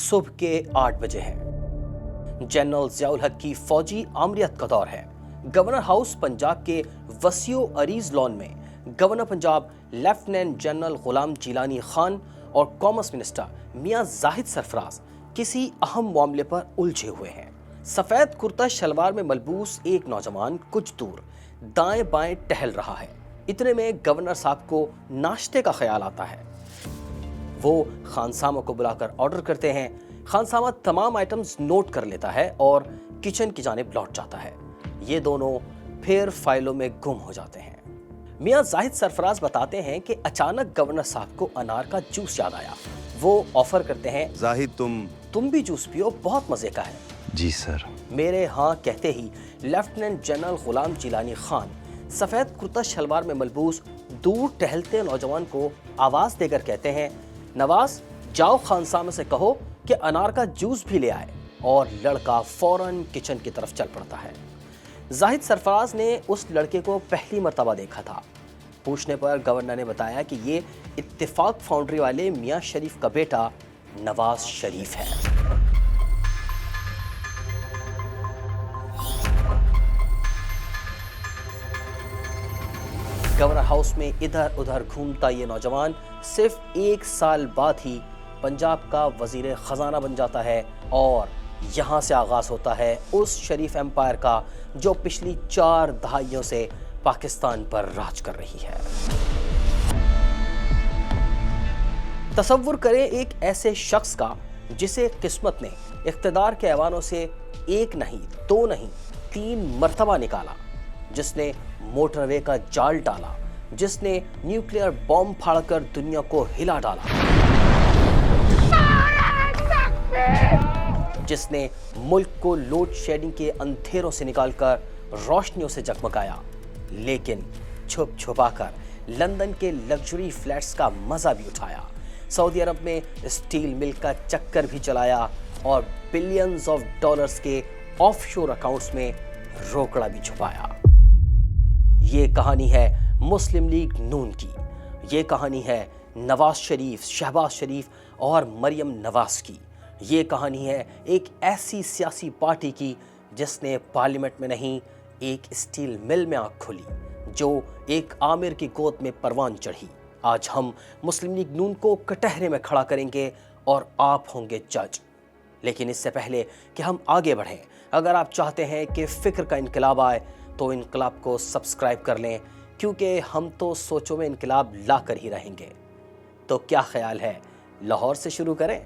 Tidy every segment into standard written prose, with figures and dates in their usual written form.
صبح کے 8 بجے ہیں۔ جنرل ضیاء الحق کی فوجی آمریت کا دور ہے۔ گورنر ہاؤس پنجاب کے وسیع و عریض لان میں governor Punjab lieutenant general Ghulam Jilani Khan اور کامرس منسٹر میاں زاہد سرفراز کسی اہم معاملے پر الجھے ہوئے ہیں۔ سفید کرتا شلوار میں ملبوس ایک نوجوان کچھ دور دائیں بائیں ٹہل رہا ہے۔ اتنے میں گورنر صاحب کو ناشتے کا خیال آتا ہے۔ وہ خانسامہ کو بلا کر آرڈر کرتے ہیں۔ خانسامہ تمام آئٹمز نوٹ کر لیتا ہے اور کچن کی جانب لوٹ جاتا ہے۔ یہ دونوں پھر فائلوں میں گم ہو جاتے ہیں۔ میاں زاہد سرفراز بتاتے ہیں کہ اچانک گورنر صاحب کو انار کا جوس یاد آیا۔ وہ آفر کرتے ہیں، زاہد تم بھی جوس پیو، بہت مزے کا ہے۔ جی سر۔ میرے ہاں کہتے ہی لیفٹیننٹ جنرل غلام جیلانی خان سفید کرتا شلوار میں ملبوس دور ٹہلتے نوجوان کو آواز دے کر کہتے ہیں، نواز جاؤ خانسامہ سے کہو کہ انار کا جوس بھی لے آئے، اور لڑکا فوراً کچن کی طرف چل پڑتا ہے۔ زاہد سرفراز نے اس لڑکے کو پہلی مرتبہ دیکھا تھا۔ پوچھنے پر گورنر نے بتایا کہ یہ اتفاق فاؤنڈری والے میاں شریف کا بیٹا نواز شریف ہے۔ گورنر ہاؤس میں ادھر ادھر گھومتا یہ نوجوان صرف 1 سال بعد ہی پنجاب کا وزیر خزانہ بن جاتا ہے، اور یہاں سے آغاز ہوتا ہے اس شریف ایمپائر کا جو پچھلی 4 دہائیوں سے پاکستان پر راج کر رہی ہے۔ تصور کریں ایک ایسے شخص کا جسے قسمت نے اقتدار کے ایوانوں سے 1 نہیں 2 نہیں 3 مرتبہ نکالا، جس نے موٹر وے کا جال ڈالا، جس نے نیوکلیئر بم پھاڑ کر دنیا کو ہلا ڈالا، جس نے ملک کو لوڈ شیڈنگ کے اندھیروں سے نکال کر روشنیوں سے جگمگایا، لیکن چھپ چھپا کر لندن کے لگژری فلیٹس کا مزہ بھی اٹھایا، سعودی عرب میں اسٹیل مل کا چکر بھی چلایا، اور بلینز آف ڈالرز کے آف شور اکاؤنٹس میں روکڑا بھی چھپایا۔ یہ کہانی ہے مسلم لیگ نون کی۔ یہ کہانی ہے نواز شریف، شہباز شریف اور مریم نواز کی۔ یہ کہانی ہے ایک ایسی سیاسی پارٹی کی جس نے پارلیمنٹ میں نہیں، ایک اسٹیل مل میں آنکھ کھولی، جو ایک آمر کی گود میں پروان چڑھی۔ آج ہم مسلم لیگ نون کو کٹہرے میں کھڑا کریں گے اور آپ ہوں گے جج۔ لیکن اس سے پہلے کہ ہم آگے بڑھیں، اگر آپ چاہتے ہیں کہ فکر کا انقلاب آئے تو انقلاب کو سبسکرائب کر لیں، کیونکہ ہم تو سوچوں میں انقلاب لا کر ہی رہیں گے۔ تو کیا خیال ہے، لاہور سے شروع کریں؟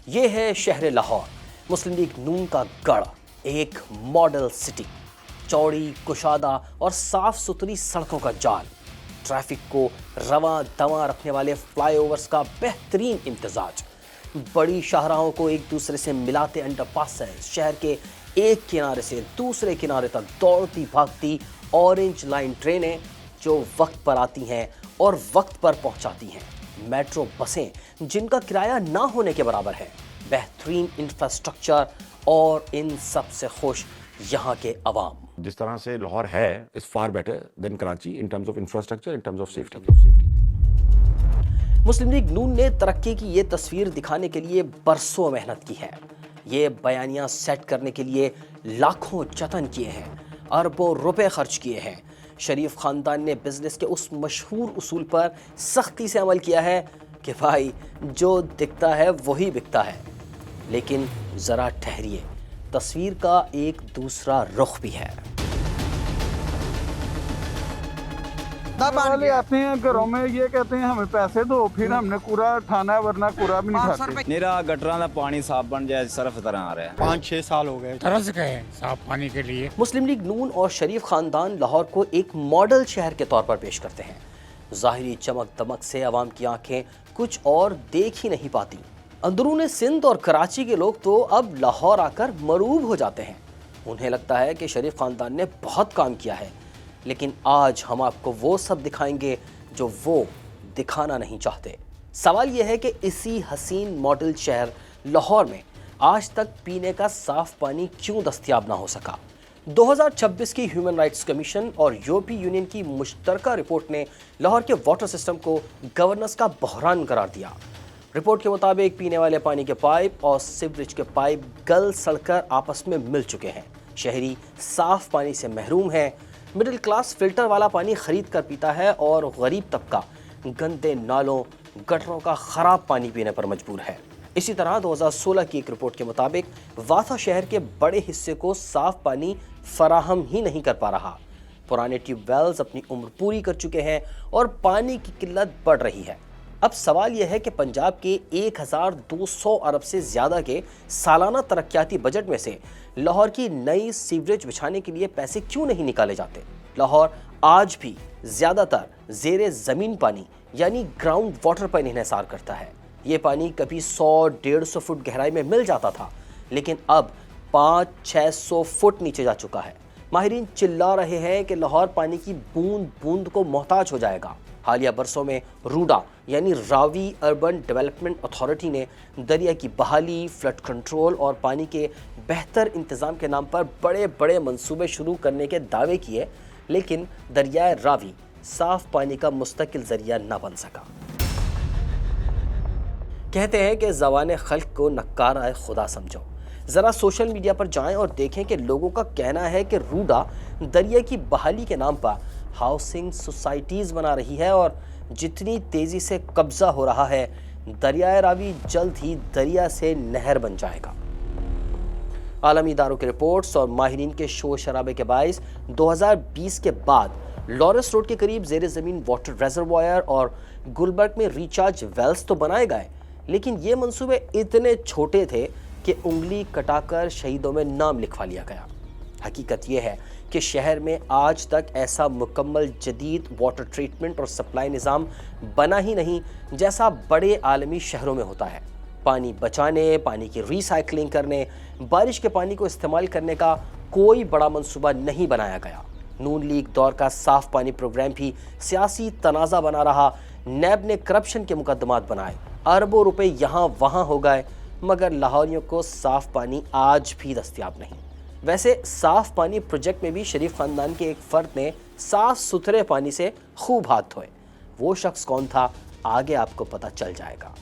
یہ ہے شہر لاہور، مسلم لیگ نون کا گڑھ، ایک ماڈل سٹی، چوڑی، کشادہ اور صاف ستھری سڑکوں کا جال، ٹریفک کو رواں دواں رکھنے والے فلائی اوورز کا بہترین امتزاج، بڑی شاہراہوں کو ایک دوسرے سے ملاتے انڈر پاسز، شہر کے ایک کنارے سے دوسرے کنارے تک دوڑتی بھاگتی اورنج لائن ٹرینیں جو وقت پر آتی ہیں اور وقت پر پہنچاتی ہیں، میٹرو بسیں جن کا کرایہ نہ ہونے کے برابر ہے، بہترین انفراسٹرکچر، اور ان سب سے خوش یہاں کے عوام۔ جس طرح سے لاہور ہے is far better than Karachi in terms of infrastructure, in terms of safety. Muslim League Noon نے ترقی کی یہ تصویر دکھانے کے لیے برسوں محنت کی ہے۔ یہ بیانیہ سیٹ کرنے کے لیے لاکھوں جتن کیے ہیں، اربوں روپے خرچ کیے ہیں۔ شریف خاندان نے بزنس کے اس مشہور اصول پر سختی سے عمل کیا ہے کہ بھائی جو دکھتا ہے وہی بکتا ہے۔ لیکن ذرا ٹھہریے، تصویر کا ایک دوسرا رخ بھی ہے۔ والے آتے ہیں گھروں میں، یہ کہتے ہیں ہمیں پیسے دو، پھر ہم نے کوڑا اٹھانا ہے ورنہ کوڑا بھی نہیں کھاتے۔ میرا گٹراں دا پانی صاف بن جائے صرف طرح آ رہا ہے۔ 5-6 سال ہو گئے ترس گئے صاف پانی کے لیے۔ مسلم لیگ نون اور شریف خاندان لاہور کو ایک ماڈل شہر کے طور پر پیش کرتے ہیں۔ ظاہری چمک دمک سے عوام کی آنکھیں کچھ اور دیکھ ہی نہیں پاتی۔ اندرون سندھ اور کراچی کے لوگ تو اب لاہور آ کر مروب ہو جاتے ہیں۔ انہیں لگتا ہے کہ شریف خاندان نے بہت کام کیا ہے، لیکن آج ہم آپ کو وہ سب دکھائیں گے جو وہ دکھانا نہیں چاہتے۔ سوال یہ ہے کہ اسی حسین ماڈل شہر لاہور میں آج تک پینے کا صاف پانی کیوں دستیاب نہ ہو سکا؟ 2026 की ह्यूमन राइट्स कमीशन और यूरोपीय यूनियन की मुश्तरका रिपोर्ट ने लाहौर के वाटर सिस्टम को गवर्नेंस का बहरान करार दिया। रिपोर्ट के मुताबिक पीने वाले पानी के पाइप और सीवरेज के पाइप गल सड़कर आपस में मिल चुके हैं। शहरी साफ पानी से महरूम है। मिडिल क्लास फिल्टर वाला पानी खरीद कर पीता है और गरीब तबका गंदे नालों गटरों का खराब पानी पीने पर मजबूर है। इसी तरह 2016 की एक रिपोर्ट के मुताबिक वाथा शहर के बड़े हिस्से को साफ पानी फराहम ही नहीं कर पा रहा। पुराने ट्यूबवेल्स अपनी उम्र पूरी कर चुके हैं और पानी की किल्लत बढ़ रही है। अब सवाल यह है कि पंजाब के 1200 अरब से ज़्यादा के सालाना तरक्याती बजट में से लाहौर की नई सीवरेज बिछाने के लिए पैसे क्यों नहीं निकाले जाते। लाहौर आज भी ज़्यादातर ज़ेरे ज़मीन पानी यानी ग्राउंड वाटर पर इन्हिसार करता है। ये पानी कभी 100-150 फुट गहराई में मिल जाता था, लेकिन अब 500-600 फुट नीचे जा चुका है। माहिरीन चिल्ला रहे हैं कि लाहौर पानी की बूंद बूंद को मोहताज हो जाएगा। हालिया बरसों में रूडा यानी रावी अर्बन डेवलपमेंट अथॉरिटी ने दरिया की बहाली, फ्लड कंट्रोल और पानी के बेहतर इंतज़ाम के नाम पर बड़े बड़े मंसूबे शुरू करने के दावे किए, लेकिन दरियाए रावी साफ पानी का मुस्तकिल जरिया न बन सका। कहते हैं कि ज़बान खल्क को नक्कारा खुदा समझो। ज़रा सोशल मीडिया पर जाएं और देखें कि लोगों का कहना है कि रूडा दरिया की बहाली के नाम पर हाउसिंग सोसाइटीज़ बना रही है और जितनी तेज़ी से कब्ज़ा हो रहा है, दरियाए रावी जल्द ही दरिया से नहर बन जाएगा। आलमी इदारों की रिपोर्ट्स और माहिरीन के शोर शराबे के बायस 2020 के बाद लॉरेंस रोड के करीब ज़ेरे ज़मीन वाटर रेजरवायर और गुलबर्ग में रिचार्ज वेल्स तो बनाए गए, लेकिन ये मंसूबे इतने छोटे थे कि उंगली कटाकर शहीदों में नाम लिखवा लिया गया। हकीकत यह है कि शहर में आज तक ऐसा मुकम्मल जदीद वाटर ट्रीटमेंट और सप्लाई निज़ाम बना ही नहीं जैसा बड़े आलमी शहरों में होता है। पानी बचाने, पानी की रिसाइकलिंग करने, बारिश के पानी को इस्तेमाल करने का कोई बड़ा मंसूबा नहीं बनाया गया। नून लीग दौर का साफ पानी प्रोग्राम भी सियासी तनाज़ा बना रहा। नैब ने करप्शन के मुकदमात बनाए, अरबों रुपए यहाँ वहाँ हो गए, मगर लाहौरियों को साफ पानी आज भी दस्तयाब नहीं। वैसे साफ पानी प्रोजेक्ट में भी शरीफ खानदान के एक फर्द ने साफ सुथरे पानी से खूब हाथ धोए। वो शख्स कौन था, आगे आपको पता चल जाएगा।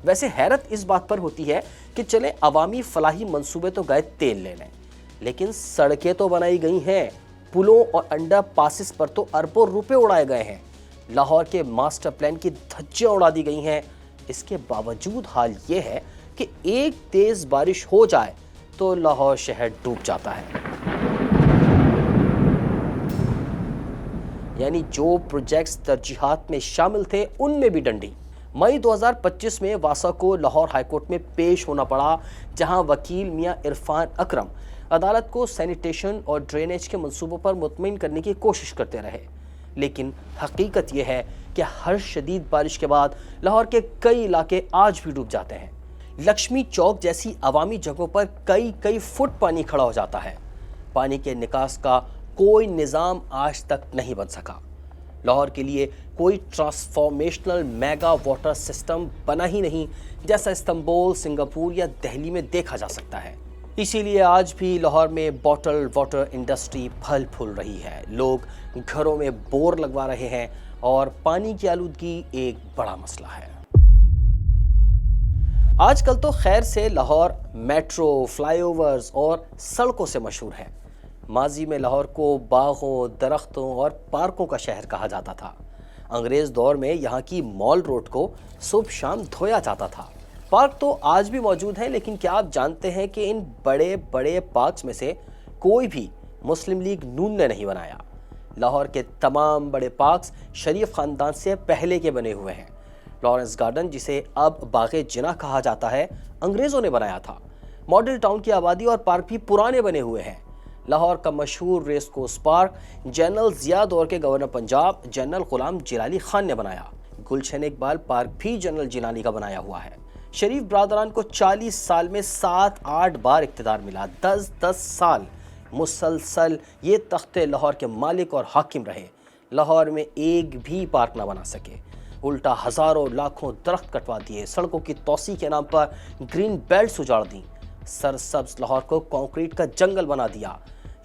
वैसे हैरत इस बात पर होती है कि चले अवामी फलाही मंसूबे तो गए तेल लेने, लेकिन सड़कें तो बनाई गई हैं, पुलों और अंडर पासिस पर तो अरबों रुपए उड़ाए गए हैं, लाहौर के मास्टर प्लान की धज्जियां उड़ा दी गई हैं। इसके बावजूद हाल ये है कि एक तेज बारिश हो जाए तो लाहौर शहर डूब जाता है। यानी जो प्रोजेक्ट्स तरजीहात में शामिल थे उनमें भी डंडी। मई 2025 में वासा को लाहौर हाईकोर्ट में पेश होना पड़ा, जहां वकील मियां इरफान अकरम अदालत को सैनिटेशन और ड्रेनेज के मंसूबों पर मुतमईन करने की कोशिश करते रहे, लेकिन हकीकत यह है कि हर शदीद बारिश के बाद लाहौर के कई इलाके आज भी डूब जाते हैं। लक्ष्मी चौक जैसी अवामी जगहों पर कई फुट पानी खड़ा हो जाता है। पानी के निकास का कोई निज़ाम आज तक नहीं बन सका। लाहौर के लिए कोई ट्रांसफॉर्मेशनल मेगा वाटर सिस्टम बना ही नहीं, जैसा इस्तांबुल, सिंगापुर या दिल्ली में देखा जा सकता है। इसीलिए आज भी लाहौर में बॉटल वाटर इंडस्ट्री फल फूल रही है। लोग घरों में बोर लगवा रहे हैं और पानी की आलूदगी एक बड़ा मसला है। आजकल तो खैर से लाहौर मेट्रो, फ्लाईओवर्स और सड़कों से मशहूर है। माजी में लाहौर को बागों, दरख्तों और पार्कों का शहर कहा जाता था। अंग्रेज़ दौर में यहाँ की मॉल रोड को सुबह शाम धोया जाता था। पार्क तो आज भी मौजूद है, लेकिन क्या आप जानते हैं कि इन बड़े बड़े पार्क्स में से कोई भी मुस्लिम लीग नून ने नहीं बनाया। लाहौर के तमाम बड़े पार्क्स शरीफ ख़ानदान से पहले के बने हुए हैं। लॉरेंस गार्डन, जिसे अब बाग़े जिना कहा जाता है, अंग्रेज़ों ने बनाया था। मॉडल टाउन की आबादी और पार्क भी पुराने बने हुए हैं। लाहौर का मशहूर race course park general Zia दौर के गवर्नर पंजाब जनरल गुलाम जिलानी खान ने बनाया। गुलशन इकबाल पार्क भी जनरल जिलानी का बनाया हुआ है। शरीफ ब्रादरान को 40 साल में 7-8 बार इक़्तिदार मिला। 10-10 साल मुसलसल ये तख्ते लाहौर के मालिक और हाकिम रहे। लाहौर में एक भी पार्क ना बना सके, उल्टा हज़ारों लाखों दरख्त कटवा दिए, सड़कों की तोसी के नाम पर ग्रीन बेल्ट उजाड़ दी, सरसब्ज लाहौर को कंक्रीट का जंगल बना दिया।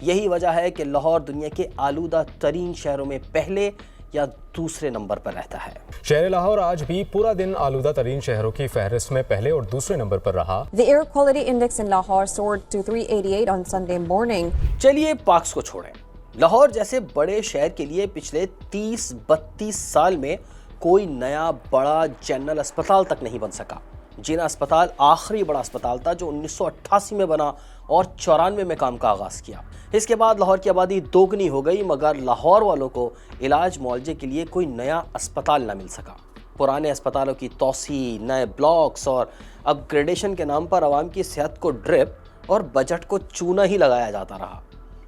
یہی وجہ ہے کہ لاہور دنیا کے آلودہ ترین شہروں میں پہلے یا دوسرے نمبر پر رہتا ہے۔ شہر لاہور آج بھی پورا دن آلودہ ترین شہروں کی فہرست میں پہلے اور دوسرے نمبر پر رہا۔ The air quality index in Lahore soared to 388 on Sunday morning. چلیے پاکس کو چھوڑیں، لاہور جیسے بڑے شہر کے لیے پچھلے 30-32 سال میں کوئی نیا بڑا جنرل اسپتال تک نہیں بن سکا۔ جینا اسپتال آخری بڑا اسپتال تھا جو 1988 میں بنا اور 94 میں کام کا آغاز کیا۔ اس کے بعد لاہور کی آبادی دوگنی ہو گئی، مگر لاہور والوں کو علاج معالجے کے لیے کوئی نیا اسپتال نہ مل سکا۔ پرانے اسپتالوں کی توسیع، نئے بلاکس اور اپ گریڈیشن کے نام پر عوام کی صحت کو ڈرپ اور بجٹ کو چونا ہی لگایا جاتا رہا۔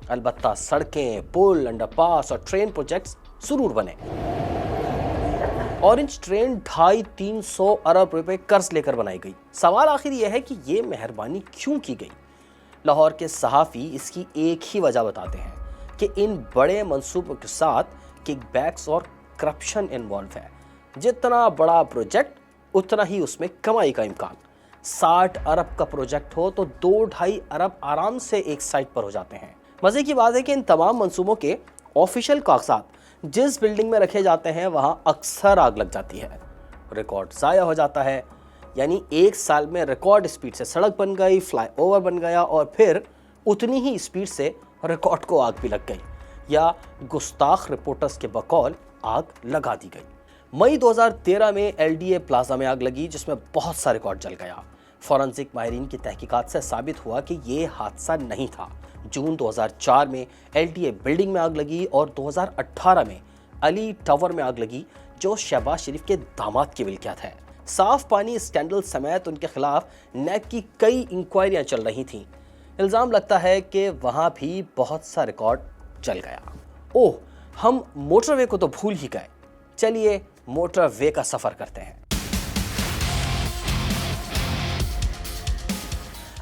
البتہ سڑکیں، پل، انڈر پاس اور ٹرین پروجیکٹس ضرور بنے۔ اورنج ٹرین 250-300 ارب روپے قرض لے کر بنائی گئی۔ سوال آخر یہ ہے کہ یہ مہربانی کیوں کی گئی؟ لاہور کے صحافی اس کی ایک ہی وجہ بتاتے ہیں کہ ان بڑے منصوبوں کے ساتھ کک بیکس اور کرپشن انوالو ہے۔ جتنا بڑا پروجیکٹ اتنا ہی اس میں کمائی کا امکان۔ 60 ارب کا پروجیکٹ ہو تو 2-2.5 ارب آرام سے ایک سائٹ پر ہو جاتے ہیں۔ مزے کی بات ہے کہ ان تمام منصوبوں کے آفیشیل کاغذات جس بلڈنگ میں رکھے جاتے ہیں وہاں اکثر آگ لگ جاتی ہے، ریکارڈ ضائع ہو جاتا ہے۔ یعنی ایک سال میں ریکارڈ اسپیڈ سے سڑک بن گئی، فلائی اوور بن گیا اور پھر اتنی ہی اسپیڈ سے ریکارڈ کو آگ بھی لگ گئی، یا گستاخ رپورٹرز کے بقول آگ لگا دی گئی۔ مئی 2013 میں LDA پلازا میں آگ لگی جس میں بہت سا ریکارڈ جل گیا۔ فورنسک ماہرین کی تحقیقات سے ثابت ہوا کہ یہ حادثہ نہیں تھا۔ جون 2004 میں LDA بلڈنگ میں آگ لگی اور 2018 میں علی ٹاور میں آگ لگی جو شہباز شریف کے داماد کی ملکیت ہے۔ صاف پانی اسکینڈل سمیت ان کے خلاف نیب کی کئی انکوائریاں چل رہی تھیں۔ الزام لگتا ہے کہ وہاں بھی بہت سا ریکارڈ جل گیا۔ اوہ، ہم موٹر وے کو تو بھول ہی گئے۔ چلیے موٹر وے کا سفر کرتے ہیں۔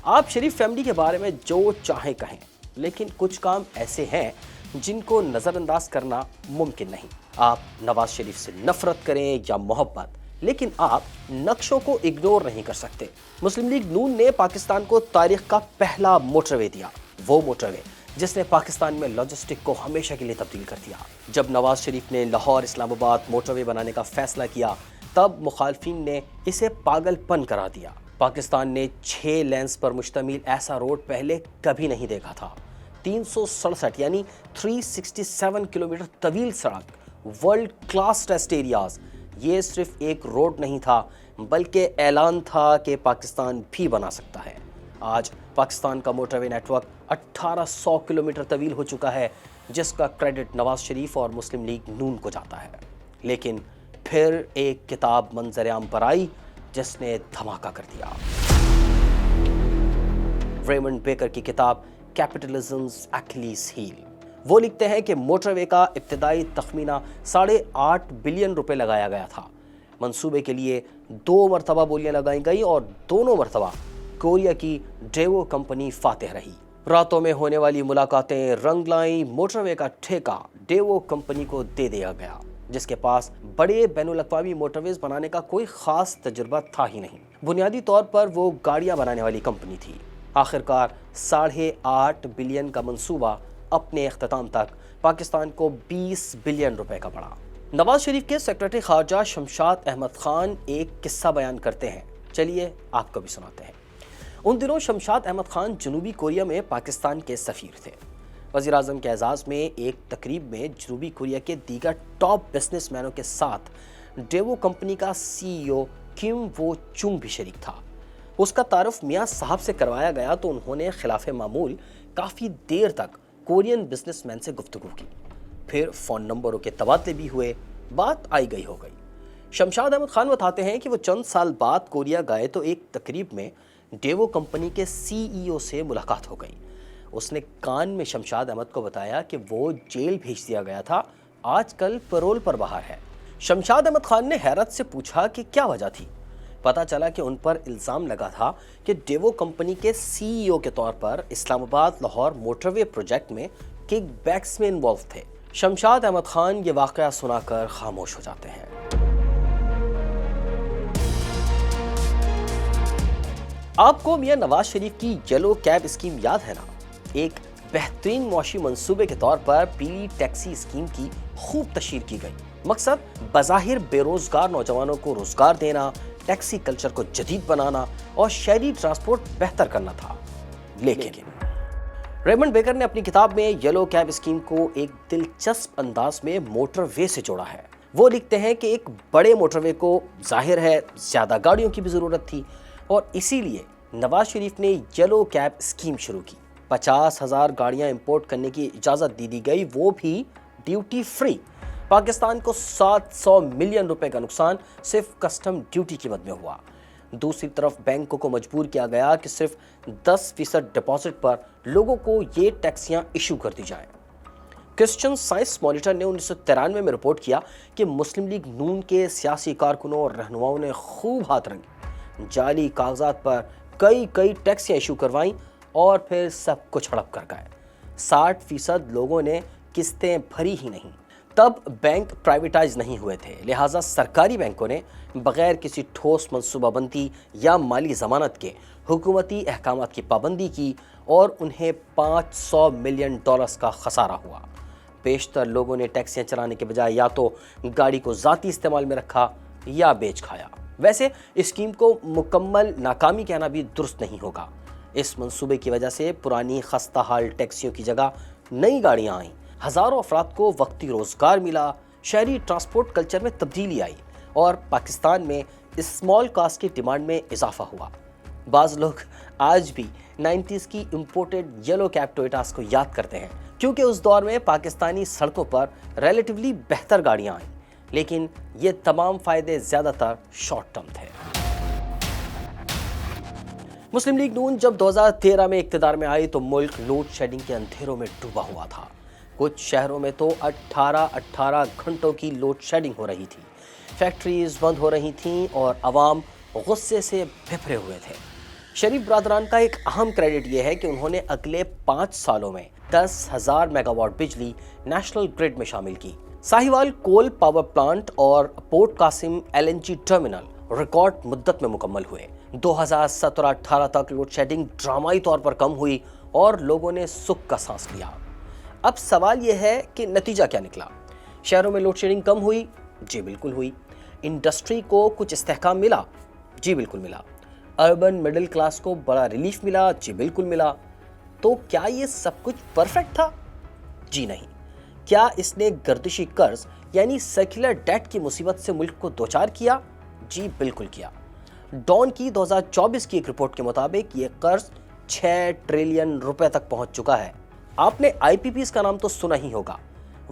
آپ شریف فیملی کے بارے میں جو چاہیں کہیں، لیکن کچھ کام ایسے ہیں جن کو نظر انداز کرنا ممکن نہیں۔ آپ نواز شریف سے نفرت کریں یا محبت، لیکن آپ نقشوں کو اگنور نہیں کر سکتے۔ مسلم لیگ نون نے پاکستان کو تاریخ کا پہلا موٹر وے دیا، وہ موٹر وے جس نے پاکستان میں لاجسٹک کو ہمیشہ کے لیے تبدیل کر دیا۔ جب نواز شریف نے لاہور اسلام آباد موٹر وے بنانے کا فیصلہ کیا تب مخالفین نے اسے پاگل پن قرار دیا۔ پاکستان نے 6 لینز پر مشتمل ایسا روڈ پہلے کبھی نہیں دیکھا تھا۔ 367 یعنی 367 کلومیٹر طویل سڑک، ورلڈ کلاس ٹیسٹ ایریاز۔ یہ صرف ایک روڈ نہیں تھا بلکہ اعلان تھا کہ پاکستان بھی بنا سکتا ہے۔ آج پاکستان کا موٹر وے نیٹ ورک 1800 کلومیٹر طویل ہو چکا ہے، جس کا کریڈٹ نواز شریف اور مسلم لیگ نون کو جاتا ہے۔ لیکن پھر ایک کتاب منظر عام پر آئی جس نے دھماکہ کر دیا۔ ریمنڈ بیکر کی کتاب کیپٹلزمز ایکلیز ہیل۔ وہ لکھتے ہیں کہ موٹر وے کا ابتدائی تخمینہ 8.5 بلین روپے لگایا گیا تھا۔ منصوبے کے لیے 2 مرتبہ بولیاں لگائی گئی اور دونوں مرتبہ کوریا کی ڈیوو کمپنی فاتح رہی۔ راتوں میں ہونے والی ملاقاتیں رنگ لائیں، موٹر وے کا ٹھیکہ ڈیوو کمپنی کو دے دیا گیا، جس کے پاس بڑے بین الاقوامی موٹر ویز بنانے کا کوئی خاص تجربہ تھا ہی نہیں۔ بنیادی طور پر وہ گاڑیاں بنانے والی کمپنی تھی۔ آخرکار 8.5 بلین کا منصوبہ اپنے اختتام تک پاکستان کو 20 بلین روپے کا پڑا۔ نواز شریف کے سیکرٹری خارجہ شمشاد احمد خان ایک قصہ بیان کرتے ہیں، چلیے آپ کو بھی سناتے ہیں۔ ان دنوں شمشاد احمد خان جنوبی کوریا میں پاکستان کے سفیر تھے۔ وزیر اعظم کے اعزاز میں ایک تقریب میں جنوبی کوریا کے دیگر ٹاپ بزنس مینوں کے ساتھ ڈیوو کمپنی کا CEO کم وو چنگ بھی شریک تھا۔ اس کا تعارف میاں صاحب سے کروایا گیا تو انہوں نے خلاف معمول کافی دیر تک کورین بزنس مین سے گفتگو کی، پھر فون نمبروں کے تبادلے بھی ہوئے، بات آئی گئی ہو گئی۔ شمشاد احمد خان بتاتے ہیں کہ وہ چند سال بعد کوریا گئے تو ایک تقریب میں ڈیوو کمپنی کے CEO سے ملاقات ہو گئی۔ اس نے کان میں شمشاد احمد کو بتایا کہ وہ جیل بھیج دیا گیا تھا، آج کل پیرول پر باہر ہے۔ شمشاد احمد خان نے حیرت سے پوچھا کہ کیا وجہ تھی۔ پتہ چلا کہ ان پر الزام لگا تھا کہ ڈیوو کمپنی کے CEO کے طور پر اسلام آباد لاہور موٹر وے پروجیکٹ میں کک بیکس میں انوالو تھے۔ شمشاد احمد خان یہ واقعہ سنا کر خاموش ہو جاتے ہیں۔ آپ کو میاں نواز شریف کی یلو کیب اسکیم یاد ہے نا؟ ایک बेहतरीन मुआशी मंसूबे के तौर पर पीली टैक्सी स्कीम की खूब तशहीर की गई। मकसद बज़ाहिर बेरोजगार नौजवानों को रोजगार देना, टैक्सी कल्चर को जदीद बनाना और शहरी ट्रांसपोर्ट बेहतर करना था। लेकिन रेमंड बेकर ने अपनी किताब में येलो कैब स्कीम को एक दिलचस्प अंदाज में मोटरवे से जोड़ा है। वो लिखते हैं कि एक बड़े मोटरवे को जाहिर है ज्यादा गाड़ियों की भी जरूरत थी और इसीलिए नवाज शरीफ ने येलो कैब स्कीम शुरू की। 50,000 गाड़ियां इंपोर्ट करने की इजाजत दी गई, वो भी ड्यूटी फ्री। पाकिस्तान को 700 मिलियन रुपए का नुकसान सिर्फ कस्टम ड्यूटी की मद में हुआ। दूसरी तरफ बैंकों को मजबूर किया गया कि सिर्फ 10% डिपॉजिट पर लोगों को ये टैक्सियां इशू कर दी जाएं। क्रिश्चियन साइंस मॉनिटर ने 1993 में रिपोर्ट किया कि मुस्लिम लीग नून के सियासी कारकुनों और रहनुमाओं ने खूब हाथ रंगे, जाली कागजात पर कई टैक्सियां इशू करवाईं और फिर सब कुछ हड़प कर गए। 60% लोगों ने किस्तें भरी ही नहीं। तब बैंक प्राइवेटाइज नहीं हुए थे, लिहाजा सरकारी बैंकों ने बगैर किसी ठोस मनसूबाबंदी या माली जमानत के हुकूमती अहकामात की पाबंदी की और उन्हें $500 मिलियन का खसारा हुआ। बेशतर लोगों ने टैक्सियां चलाने के बजाय या तो गाड़ी को ज़ाती इस्तेमाल में रखा या बेच खाया। वैसे इस स्कीम को मुकम्मल नाकामी कहना भी दुरुस्त नहीं होगा। इस मंसूबे की वजह से पुरानी खस्ता हाल टैक्सियों की जगह नई गाड़ियां आईं, हज़ारों अफराद को वक्ती रोज़गार मिला, शहरी ट्रांसपोर्ट कल्चर में तब्दीली आई और पाकिस्तान में स्मॉल कार्स की डिमांड में इजाफा हुआ। बाज़ लोग आज भी 90s की इंपोर्टेड येलो कैब टोयोटास को याद करते हैं, क्योंकि उस दौर में पाकिस्तानी सड़कों पर रिलेटिवली बेहतर गाड़ियां आईं, लेकिन ये तमाम फ़ायदे ज़्यादातर शॉर्ट टर्म थे। मुस्लिम लीग नून जब 2013 में इक़्तिदार में आई तो मुल्क लोड शेडिंग के अंधेरों में डूबा हुआ था। कुछ शहरों में तो 18 घंटों की लोड शेडिंग हो रही थी, फैक्ट्रीज बंद हो रही थीं और अवाम गुस्से से भिफरे हुए थे। शरीफ ब्रादरान का एक अहम क्रेडिट ये है कि उन्होंने अगले 5 सालों में 10,000 मेगावाट बिजली नेशनल ग्रिड में शामिल की। साहिवाल कोल पावर प्लांट और port Qasim LNG terminal record मुद्दत में मुकम्मल हुए। 2017-18 तक लोड शेडिंग ड्रामाई तौर पर कम हुई और लोगों ने सुख का सांस लिया। अब सवाल यह है कि नतीजा क्या निकला? शहरों में लोड शेडिंग कम हुई? जी बिल्कुल हुई। इंडस्ट्री को कुछ इस्तेहकाम मिला? जी बिल्कुल मिला। अर्बन मिडिल क्लास को बड़ा रिलीफ मिला? जी बिल्कुल मिला। तो क्या ये सब कुछ परफेक्ट था? जी नहीं। क्या इसने गर्दिशी कर्ज यानी सर्कुलर डेट की मुसीबत से मुल्क को दोचार किया? जी बिल्कुल किया। डॉन की 2024 की एक रिपोर्ट के मुताबिक ये कर्ज 6 ट्रिलियन रुपए तक पहुंच चुका है। आपने IPPs का नाम तो सुना ही होगा,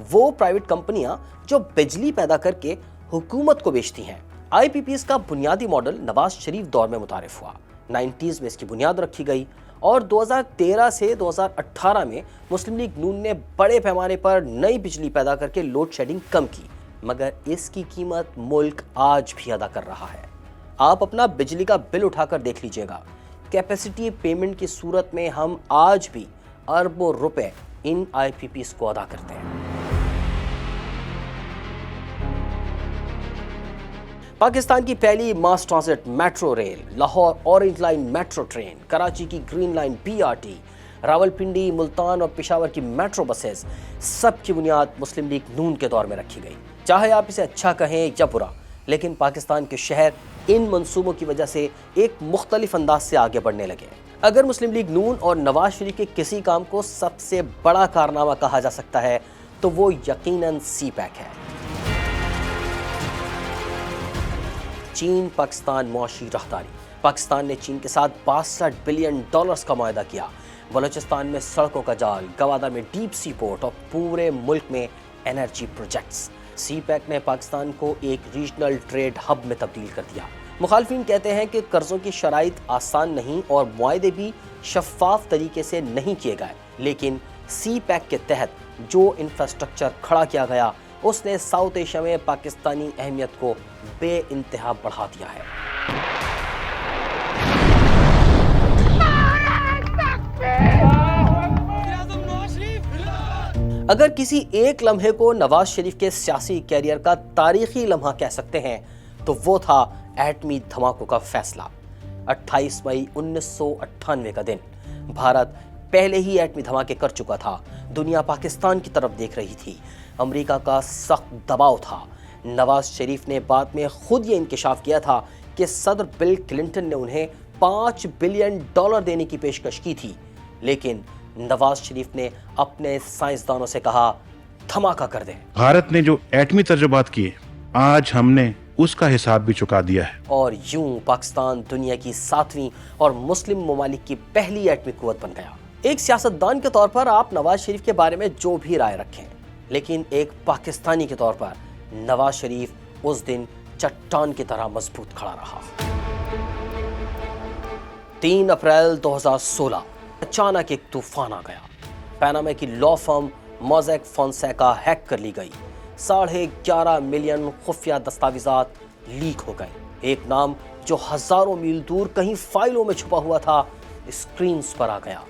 वो प्राइवेट कंपनियां जो बिजली पैदा करके हुकूमत को बेचती हैं। IPPs का बुनियादी मॉडल नवाज शरीफ दौर में मुतारिफ हुआ। 90s में इसकी बुनियाद रखी गई और 2013 से 2018 में मुस्लिम लीग नून ने बड़े पैमाने पर नई बिजली पैदा करके लोड शेडिंग कम की, मगर इसकी कीमत मुल्क आज भी अदा कर रहा है। आप अपना बिजली का बिल उठाकर देख लीजिएगा। कैपेसिटी पेमेंट की सूरत में हम आज भी अरबों रुपए इन IPPs को अदा करते हैं। पाकिस्तान की पहली mass transit metro rail, Lahore orange line metro train, Karachi की green line BRT, Rawalpindi, Multan और पेशावर की मेट्रो बसेस, सब की बुनियाद मुस्लिम लीग नून के दौर में रखी गई। चाहे आप इसे अच्छा कहें या बुरा, लेकिन पाकिस्तान के शहर इन मंसूबों की वजह से एक मुख्तलिफ अंदाज से आगे बढ़ने लगे। अगर मुस्लिम लीग नून और नवाज शरीफ के किसी काम को सबसे बड़ा कारनामा कहा जा सकता है तो वो यकीनन CPEC है। चीन पाकिस्तान मुआशी राहदारी। पाकिस्तान ने चीन के साथ $62 बिलियन का मुआहदा किया। बलूचिस्तान में सड़कों का जाल, गवादर में डीप सी पोर्ट और पूरे मुल्क में एनर्जी प्रोजेक्ट्स। CPEC ने पाकिस्तान को एक रीजनल ट्रेड हब में तब्दील कर दिया। मुखालफिन कहते हैं कि कर्जों की शराइत आसान नहीं और मुआहदे भी शफाफ तरीके से नहीं किए गए, लेकिन CPEC के तहत जो इंफ्रास्ट्रक्चर खड़ा किया गया उसने साउथ एशिया में पाकिस्तानी अहमियत को बेइंतहा बढ़ा दिया है। अगर किसी एक लम्हे को नवाज शरीफ के सियासी कैरियर का तारीखी लम्हा कह सकते हैं तो वो था एटमी धमाकों का फैसला। 28 मई 1998 का दिन भारत पहले ही एटमी धमाके कर चुका था। दुनिया पाकिस्तान की तरफ देख रही थी। अमेरिका का सख्त दबाव था। नवाज शरीफ ने बाद में खुद ये इंकशाफ किया था कि सदर बिल क्लिंटन ने उन्हें $5 बिलियन देने की पेशकश की थी, लेकिन नवाज शरीफ ने अपने साइंसदानों से कहा धमाका कर दें। भारत ने जो एटमी तजुर्बात किए, आज हमने उसका हिसाब भी चुका दिया है। और यूं पाकिस्तान दुनिया की 7वीं और मुस्लिम ममालिक की पहली एटमी कुव्वत बन गया। एक सियासतदान के तौर पर आप नवाज शरीफ के बारे में जो भी राय रखें, लेकिन एक पाकिस्तानी के तौर पर नवाज शरीफ उस दिन चट्टान की तरह मजबूत खड़ा रहा। 3 अप्रैल 2016 अचानक एक तूफान आ गया। पनामा की law firm Mossack Fonseca hack कर ली गई। 11.5 मिलियन खुफिया दस्तावेजात लीक हो गए। एक नाम जो हजारों मील दूर कहीं फाइलों में छुपा हुआ था, स्क्रीन्स पर आ गया।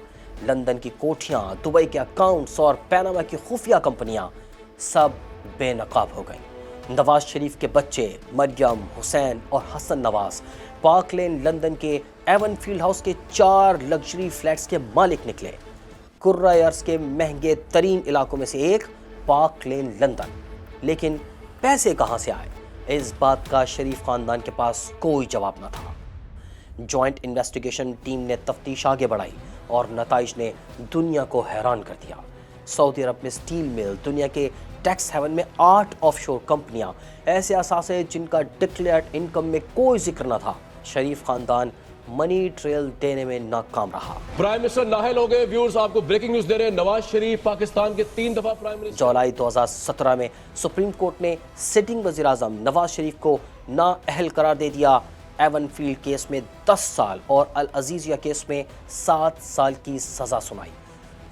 लंदन की कोठियां, दुबई के अकाउंट्स और पनामा की खुफिया कंपनियां सब बेनकाब हो गईं। नवाज शरीफ के बच्चे मरियम, हुसैन और हसन नवाज पार्क लेन लंदन के एवन फील्ड हाउस के 4 लग्जरी फ्लैट्स के मालिक निकले। कुर्रायर्स के महंगे तरीन इलाकों में से एक पार्क लेन लंदन। लेकिन पैसे कहां से आए, इस बात का शरीफ खानदान के पास कोई जवाब न था। जॉइंट इन्वेस्टिगेशन टीम ने तफ्तीश आगे बढ़ाई और नताइज ने दुनिया को हैरान कर दिया। सऊदी अरब में स्टील मिल, दुनिया के टैक्स हेवन में 8 ऑफशोर कंपनियां, ऐसे असासे जिनका डिक्लेयर्ड इनकम में कोई जिक्र न था। शरीफ खानदान मनी ट्रेल देने में नाकाम रहा। प्राइम मिनिस्टर नाहल हो गए। व्यूअर्स आपको ब्रेकिंग न्यूज दे रहे हैं। नवाज शरीफ पाकिस्तान के 3 दफा प्राइम मिनिस्टर। जुलाई 2017 में सुप्रीम कोर्ट ने सिटिंग वजीर आजम नवाज शरीफ को नाअहल करार दे दिया। एवन फील्ड केस में 10 साल और अल अजीजिया केस में 7 साल की सजा सुनाई।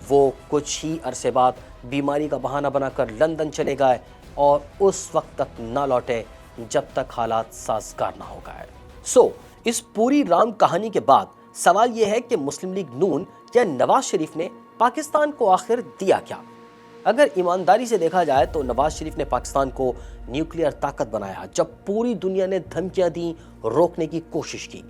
वो कुछ ही अरसे बाद बीमारी का बहाना बनाकर लंदन चले गए और उस वक्त तक ना लौटे जब तक हालात साजगार ना हो गए। इस पूरी राम कहानी के बाद सवाल यह है कि मुस्लिम लीग नून या नवाज शरीफ ने पाकिस्तान को आखिर दिया क्या? अगर ईमानदारी से देखा जाए तो नवाज शरीफ ने पाकिस्तान को न्यूक्लियर ताकत बनाया जब पूरी दुनिया ने धमकियां दी, रोकने की कोशिश की।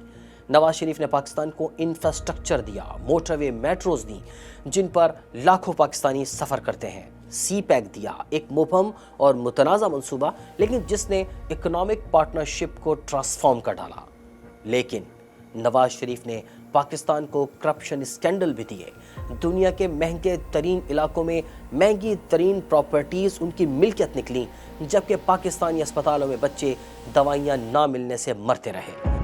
नवाज शरीफ ने पाकिस्तान को इंफ्रास्ट्रक्चर दिया, मोटरवे, मेट्रोज दी जिन पर लाखों पाकिस्तानी सफर करते हैं। सी पैक दिया, एक मुबहम और मुतनाज़ा मंसूबा, लेकिन जिसने इकोनॉमिक पार्टनरशिप को ट्रांसफॉर्म कर डाला। लेकिन नवाज शरीफ ने पाकिस्तान को करप्शन स्कैंडल भी दिए। दुनिया के महंगे तरीन इलाकों में महंगी तरीन प्रॉपर्टीज उनकी मिल्कियत निकली, जबकि पाकिस्तानी अस्पतालों में बच्चे दवाइयां ना मिलने से मरते रहे।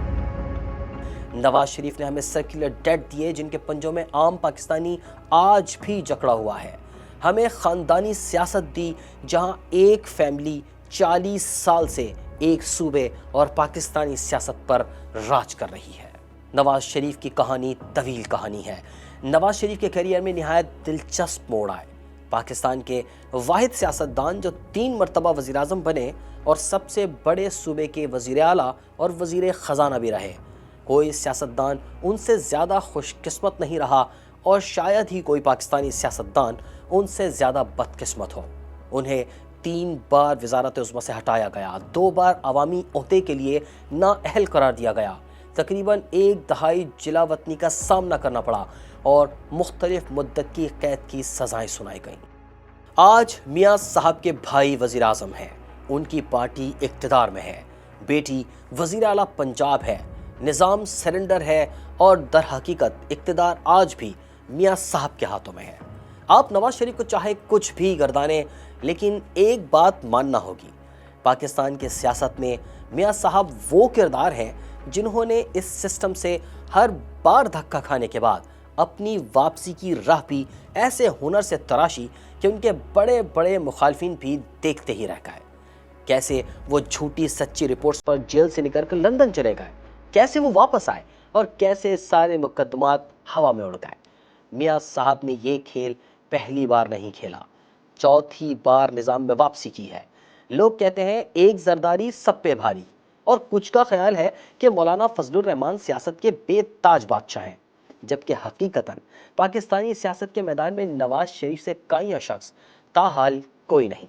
नवाज शरीफ ने हमें सर्कुलर डेट दिए जिनके पंजों में आम पाकिस्तानी आज भी जकड़ा हुआ है। हमें खानदानी सियासत दी जहां एक फैमिली 40 साल से एक सूबे और पाकिस्तानी सियासत पर राज कर रही है। नवाज शरीफ की कहानी तवील कहानी है। नवाज शरीफ के करियर में निहायत दिलचस्प मोड़ आए। पाकिस्तान के वाहिद सियासतदान जो 3 मरतबा वज़ीर आज़म बने और सबसे बड़े सूबे के वज़ीर आला और वज़ीर ख़जाना भी रहे। कोई सियासतदान उनसे ज़्यादा खुशकिस्मत नहीं रहा और शायद ही कोई पाकिस्तानी सियासतदान उनसे ज़्यादा बदकिस्मत हो। उन्हें 3 बार वज़ारत उज़्मा से हटाया गया, 2 बार अवामी ओहदे के लिए नाअहल करार दिया गया, तकरीबन 1 दहाई जिला वतनी का सामना करना पड़ा और मुख्तलिफ मुद्दत की कैद की सज़ाएं सुनाई गईं। आज मियाँ साहब के भाई वज़ीर आज़म हैं, उनकी पार्टी इक़्तिदार में है, बेटी वज़ीर आला पंजाब है, निज़ाम सरेंडर है और दर हकीकत इक़्तिदार आज भी मियाँ साहब के हाथों में है। आप नवाज शरीफ को चाहे कुछ भी गर्दाने, लेकिन एक बात मानना होगी, पाकिस्तान के सियासत में मियाँ साहब वो किरदार हैं जिन्होंने इस सिस्टम से हर बार धक्का खाने के बाद अपनी वापसी की राह भी ऐसे हुनर से तराशी कि उनके बड़े बड़े मुखालफिन भी देखते ही रह गए। कैसे वो झूठी सच्ची रिपोर्ट्स पर जेल से निकल कर लंदन चले गए, कैसे वो वापस आए और कैसे सारे मुकदमात हवा में उड़ गए। मियाँ साहब ने ये खेल पहली बार नहीं खेला, 4थी बार निज़ाम में वापसी की है। लोग कहते हैं एक जरदारी सब पे भारी, और कुछ का ख्याल है कि मौलाना फजलुर रहमान सियासत के बेताज बादशाह हैं, जबकि हकीकतन पाकिस्तानी सियासत के मैदान में नवाज शरीफ से काइया शख्स ताहाल कोई नहीं।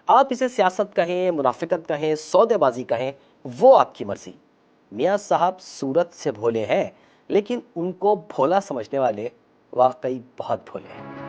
आप इसे सियासत कहें, मुनाफिकत कहें, सौदेबाजी कहें, वो आपकी मर्जी। मियाँ साहब सूरत से भोले हैं, लेकिन उनको भोला समझने वाले वाकई बहुत भोले हैं।